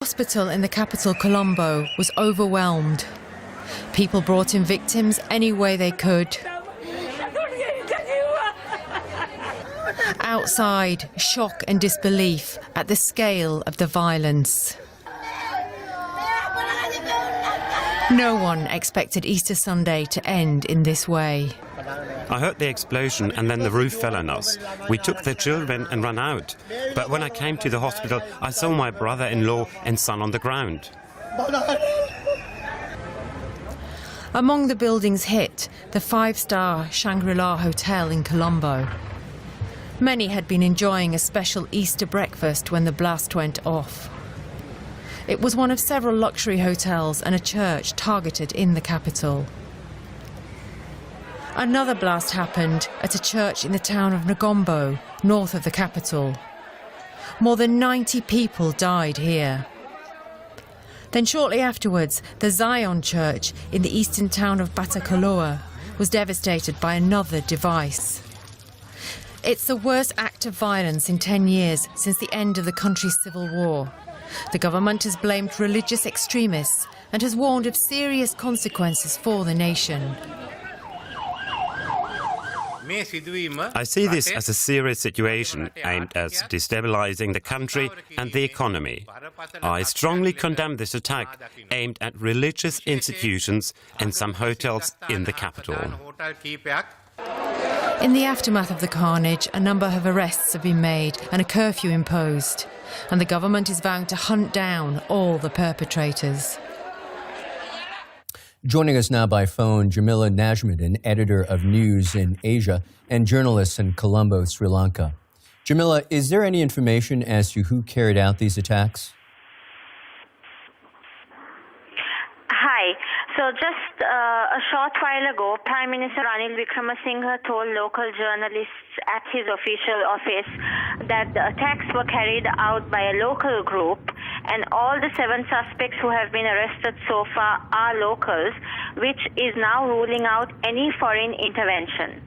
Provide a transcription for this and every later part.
The hospital in the capital, Colombo, was overwhelmed. People brought in victims any way they could. Outside, shock and disbelief at the scale of the violence. No one expected Easter Sunday to end in this way. I heard the explosion and then the roof fell on us. We took the children and ran out. But when I came to the hospital, I saw my brother-in-law and son on the ground. Among the buildings hit, the five-star Shangri-La Hotel in Colombo. Many had been enjoying a special Easter breakfast when the blast went off. It was one of several luxury hotels and a church targeted in the capital. Another blast happened at a church in the town of Ngombo, north of the capital. More than 90 people died here. Then shortly afterwards, the Zion Church in the eastern town of Batakaloa was devastated by another device. It's the worst act of violence in 10 years since the end of the country's civil war. The government has blamed religious extremists and has warned of serious consequences for the nation. I see this as a serious situation aimed at destabilizing the country and the economy. I strongly condemn this attack aimed at religious institutions and some hotels in the capital. In the aftermath of the carnage, a number of arrests have been made and a curfew imposed, and the government is vowing to hunt down all the perpetrators. Joining us now by phone, Jamila Najmuddin, editor of News in Asia and journalist in Colombo, Sri Lanka. Jamila, is there any information as to who carried out these attacks? Hi. So just a short while ago, Prime Minister Ranil Wickremesinghe told local journalists at his official office that the attacks were carried out by a local group, and all the 7 suspects who have been arrested so far are locals, which is now ruling out any foreign intervention.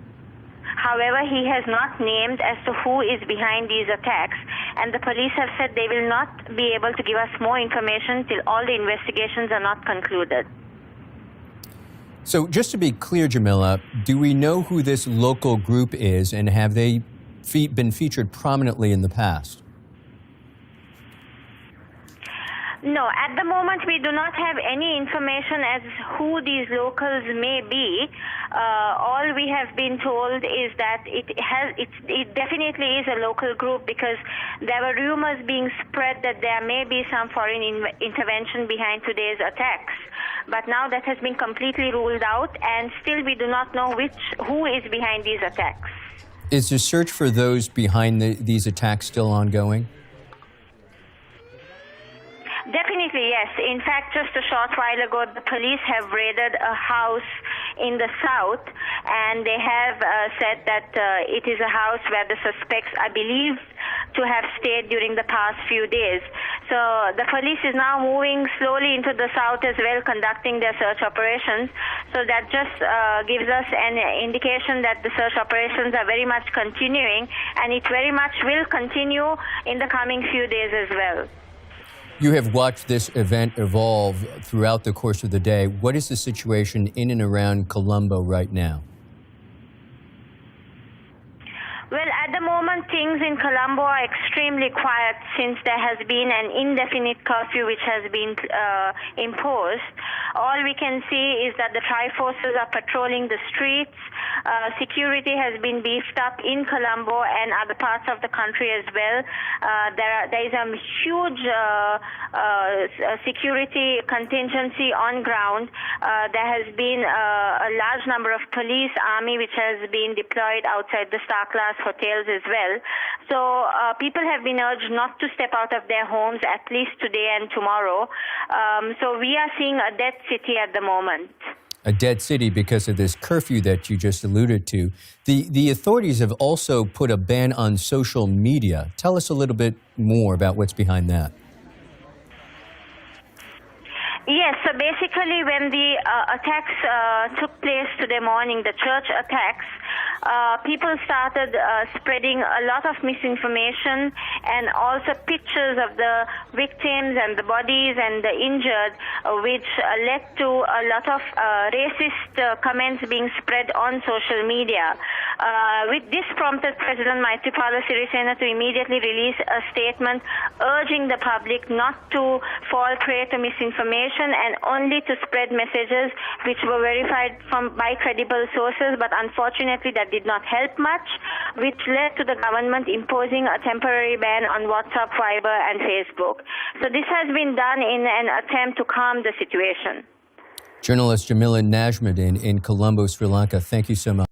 However, he has not named as to who is behind these attacks, and the police have said they will not be able to give us more information till all the investigations are not concluded. So just to be clear, Jamila, do we know who this local group is, and have they been featured prominently in the past? No, at the moment we do not have any information as who these locals may be. All we have been told is that it definitely is a local group, because there were rumors being spread that there may be some foreign intervention behind today's attacks. But now that has been completely ruled out, and still we do not know who is behind these attacks. Is the search for those behind these attacks still ongoing? Definitely, yes. In fact, just a short while ago, the police have raided a house in the south, and they have said that it is a house where the suspects are believed to have stayed during the past few days. So the police is now moving slowly into the south as well, conducting their search operations. So that just gives us an indication that the search operations are very much continuing, and it very much will continue in the coming few days as well. You have watched this event evolve throughout the course of the day. What is the situation in and around Colombo right now? Well, at the moment, things in Colombo are extremely quiet since there has been an indefinite curfew which has been imposed. All we can see is that the Tri-Forces are patrolling the streets. Security has been beefed up in Colombo and other parts of the country as well. There is a huge security contingency on ground. There has been a large number of police, army, which has been deployed outside the Star-class hotels as well. So people have been urged not to step out of their homes, at least today and tomorrow. So we are seeing a dead city at the moment. A dead city because of this curfew that you just alluded to. The authorities have also put a ban on social media. Tell us a little bit more about what's behind that. Yes, so basically when the attacks took place today morning, the church attacks, people started spreading a lot of misinformation and also pictures of the victims and the bodies and the injured, which led to a lot of racist comments being spread on social media. With this prompted President Maithripala Sirisena to immediately release a statement urging the public not to fall prey to misinformation and only to spread messages which were verified by credible sources, but unfortunately that did not help much, which led to the government imposing a temporary ban on WhatsApp, Viber and Facebook. So this has been done in an attempt to calm the situation. Journalist Jamila Najmuddin in Colombo, Sri Lanka, thank you so much.